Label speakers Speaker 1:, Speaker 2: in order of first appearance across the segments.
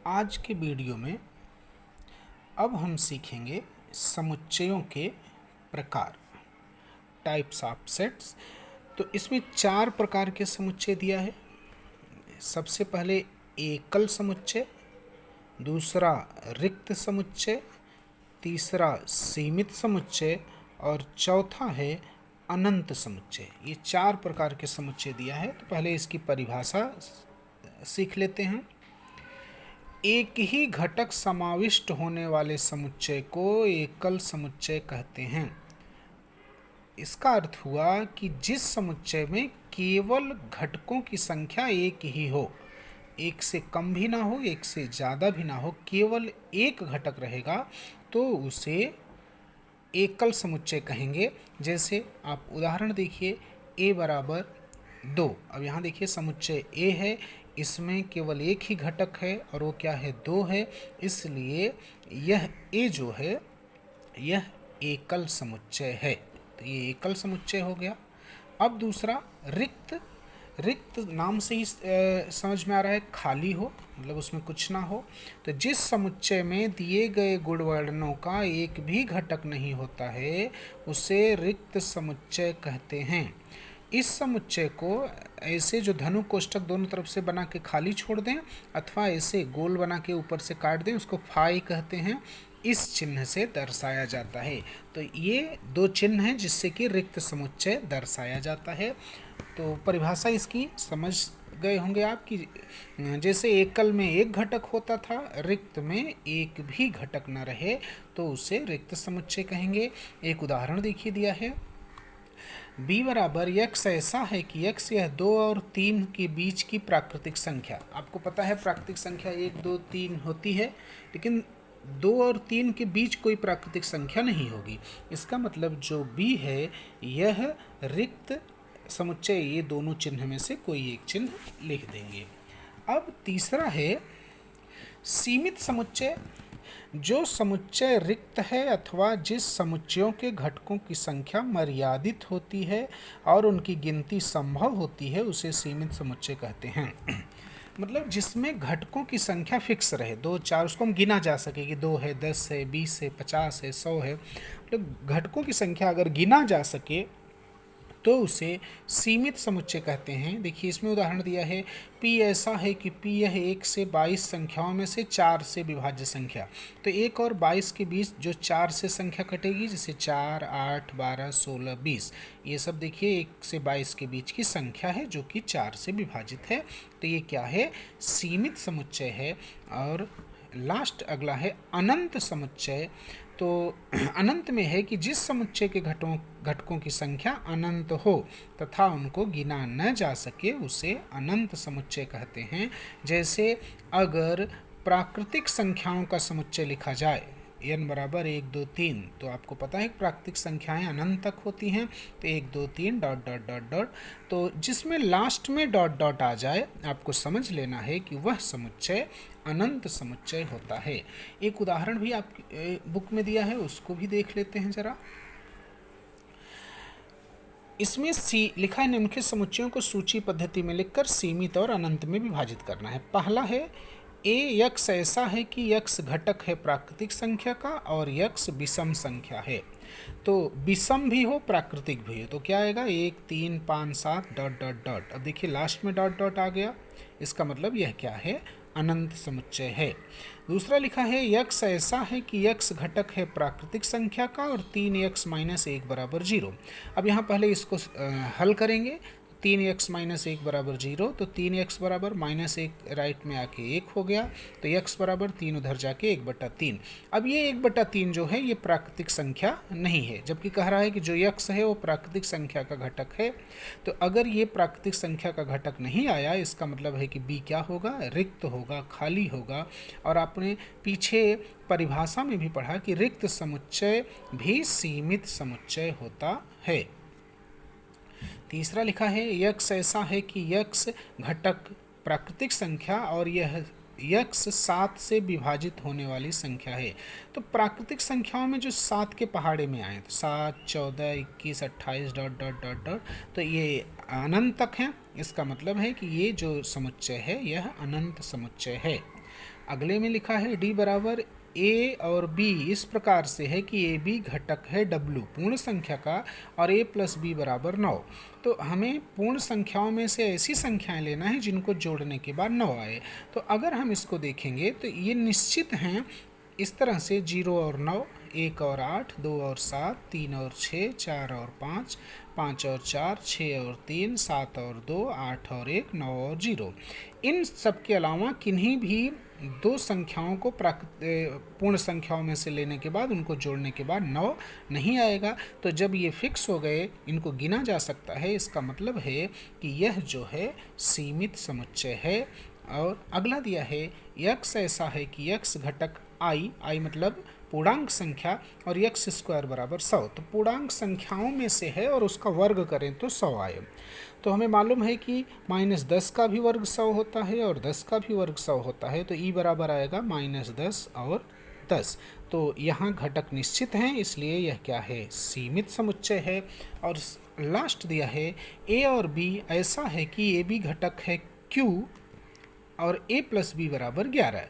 Speaker 1: आज के वीडियो में अब हम सीखेंगे समुच्चयों के प्रकार, टाइप्स ऑफ सेट्स। तो इसमें 4 प्रकार के समुच्चय दिया है। सबसे पहले एकल समुच्चय, दूसरा रिक्त समुच्चय, तीसरा सीमित समुच्चय और चौथा है अनंत समुच्चय। ये 4 प्रकार के समुच्चय दिया है। तो पहले इसकी परिभाषा सीख लेते हैं। एक ही घटक समाविष्ट होने वाले समुच्चय को एकल समुच्चय कहते हैं। इसका अर्थ हुआ कि जिस समुच्चय में केवल घटकों की संख्या एक ही हो, एक से कम भी ना हो, एक से ज़्यादा भी ना हो, केवल एक घटक रहेगा तो उसे एकल समुच्चय कहेंगे। जैसे आप उदाहरण देखिए, a बराबर 2। अब यहाँ देखिए समुच्चय a है, इसमें केवल एक ही घटक है और वो क्या है, 2 है, इसलिए यह a जो है यह एकल समुच्चय है। तो ये एकल समुच्चय हो गया। अब दूसरा रिक्त। रिक्त नाम से ही समझ में आ रहा है खाली हो, मतलब उसमें कुछ ना हो। तो जिस समुच्चय में दिए गए गुण वर्णों का एक भी घटक नहीं होता है उसे रिक्त समुच्चय कहते हैं। इस समुच्चय को ऐसे जो धनु कोष्ठक दोनों तरफ से बना के खाली छोड़ दें अथवा ऐसे गोल बना के ऊपर से काट दें, उसको फाई कहते हैं। इस चिन्ह से दर्शाया जाता है। तो ये 2 चिन्ह हैं जिससे कि रिक्त समुच्चय दर्शाया जाता है। तो परिभाषा इसकी समझ गए होंगे आप कि जैसे एकल में एक घटक होता था, रिक्त में एक भी घटक न रहे तो उसे रिक्त समुच्चय कहेंगे। एक उदाहरण देखिए दिया है, b बराबर यक्स ऐसा है कि यक्स यह 2 और 3 के बीच की प्राकृतिक संख्या। आपको पता है प्राकृतिक संख्या 1, 2, 3 होती है, लेकिन 2 और 3 के बीच कोई प्राकृतिक संख्या नहीं होगी। इसका मतलब जो b है यह रिक्त समुच्चय, ये दोनों चिन्ह में से कोई एक चिन्ह लिख देंगे। अब तीसरा है सीमित समुच्चय। जो समुच्चय रिक्त है अथवा जिस समुच्चयों के घटकों की संख्या मर्यादित होती है और उनकी गिनती संभव होती है उसे सीमित समुच्चय कहते हैं। मतलब जिसमें घटकों की संख्या फिक्स रहे, 2, 4, उसको हम गिना जा सके कि 2 है, 10 है, 20 है, 50 है, 100 है। मतलब घटकों की संख्या अगर गिना जा सके तो उसे सीमित समुच्चय कहते हैं। देखिए इसमें उदाहरण दिया है, p ऐसा है कि p यह 1 से 22 संख्याओं में से 4 से विभाज्य संख्या। तो 1 और 22 के बीच जो 4 से संख्या कटेगी, जैसे 4, 8, 12, 16, 20, ये सब देखिए 1 से 22 के बीच की संख्या है जो कि 4 से विभाजित है। तो ये क्या है, सीमित समुच्चय है। और लास्ट अगला है अनंत समुच्चय। तो अनंत में है कि जिस समुच्चय के घटकों की संख्या अनंत हो तथा उनको गिना न जा सके उसे अनंत समुच्चय कहते हैं। जैसे अगर प्राकृतिक संख्याओं का समुच्चय लिखा जाए, n बराबर 1, 2, 3, तो आपको पता है कि प्राकृतिक संख्याएं अनंत तक होती हैं। तो 1, 2, 3 डॉट डॉट डॉट डॉट, तो जिसमें लास्ट में डॉट डॉट आ जाए आपको समझ लेना है कि वह समुच्चय अनंत समुच्चय होता है। एक उदाहरण भी आप बुक में दिया है, उसको भी देख लेते हैं जरा। इसमें लिखा है निम्नलिखित समुच्चयों को सूची पद्धति में लिखकर सीमित और अनंत में विभाजित करना है। पहला है a यक्स ऐसा है कि यक्स घटक है प्राकृतिक संख्या का और यक्स विषम संख्या है। तो विषम भी हो प्राकृतिक भी हो तो क्या आएगा, 1, 3, 5, 7 डॉट डॉट डॉट। अब देखिए लास्ट में डॉट डॉट आ गया, इसका मतलब यह क्या है, अनंत समुच्चय है। दूसरा लिखा है यक्स ऐसा है कि यक्स घटक है प्राकृतिक संख्या का और 3x - 1 बराबर 0। अब यहाँ पहले इसको हल करेंगे। 3x - 1 बराबर 0, तो 3x बराबर -1 राइट में आके 1 हो गया, तो x बराबर 3 उधर जाके 1/3। अब ये 1/3 जो है ये प्राकृतिक संख्या नहीं है, जबकि कह रहा है कि जो x है वो प्राकृतिक संख्या का घटक है। तो अगर ये प्राकृतिक संख्या का घटक नहीं आया, इसका मतलब है कि b क्या होगा, रिक्त होगा, खाली होगा। और आपने पीछे परिभाषा में भी पढ़ा कि रिक्त समुच्चय भी सीमित समुच्चय होता है। तीसरा लिखा है यक्स ऐसा है कि यक्स घटक प्राकृतिक संख्या और यह यक्स 7 से विभाजित होने वाली संख्या है। तो प्राकृतिक संख्याओं में जो 7 के पहाड़े में आए, तो 7, 14, 21, 28 डॉट डॉट डॉट डॉट, तो ये अनंत तक हैं। इसका मतलब है कि ये जो समुच्चय है यह अनंत समुच्चय है। अगले में लिखा है डी बराबर ए और बी इस प्रकार से है कि ए बी घटक है डब्ल्यू पूर्ण संख्या का और ए प्लस बी बराबर 9। तो हमें पूर्ण संख्याओं में से ऐसी संख्याएं लेना है जिनको जोड़ने के बाद 9 आए। तो अगर हम इसको देखेंगे तो ये निश्चित हैं इस तरह से 0 और 9, 1 और 8, 2 और 7, 3 और 6, 4 और 5, 5 और 4, 6 और 3, 7 और 2, 8 और 1, 9 और 0। इन सब के अलावा किन्हीं भी दो संख्याओं को पूर्ण संख्याओं में से लेने के बाद उनको जोड़ने के बाद 9 नहीं आएगा। तो जब ये फिक्स हो गए, इनको गिना जा सकता है, इसका मतलब है कि यह जो है सीमित समुच्चय है। और अगला दिया है यक्स ऐसा है कि यक्स घटक आई मतलब पूर्णांक संख्या और यक्स स्क्वायर बराबर 100। तो पूर्णांक संख्याओं में से है और उसका वर्ग करें तो 100 आए। तो हमें मालूम है कि -10 का भी वर्ग 100 होता है और 10 का भी वर्ग 100 होता है। तो ई बराबर आएगा -10 और 10। तो यहाँ घटक निश्चित हैं, इसलिए यह क्या है, सीमित समुच्चय है। और लास्ट दिया है ए और बी ऐसा है कि ए बी घटक है क्यू और a प्लस बी बराबर 11।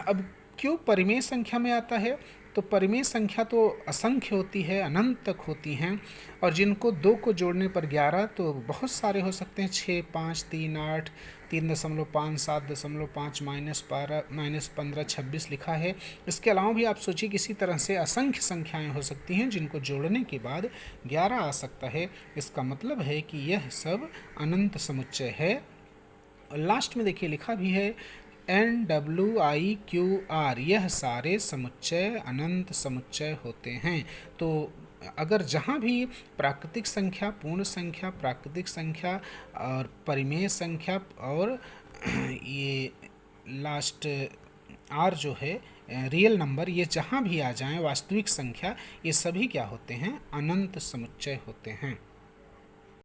Speaker 1: अब क्यों परिमेय संख्या में आता है? तो परिमेय संख्या तो असंख्य होती है, अनंत तक होती हैं, और जिनको 2 को जोड़ने पर 11 तो बहुत सारे हो सकते हैं। 6, 5, 3, 8, 3.5, 7.5, -15, 26 लिखा है। इसके अलावा भी आप सोचिए किसी तरह से असंख्य संख्याएं हो सकती हैं जिनको जोड़ने के बाद 11 आ सकता है। इसका मतलब है कि यह सब अनंत समुच्चय है। लास्ट में देखिए लिखा भी है NWIQR, यह सारे समुच्चय अनंत समुच्चय होते हैं। तो अगर जहाँ भी प्राकृतिक संख्या, पूर्ण संख्या, प्राकृतिक संख्या और परिमेय संख्या और ये लास्ट R जो है रियल नंबर, ये जहाँ भी आ जाएं वास्तविक संख्या, ये सभी क्या होते हैं, अनंत समुच्चय होते हैं।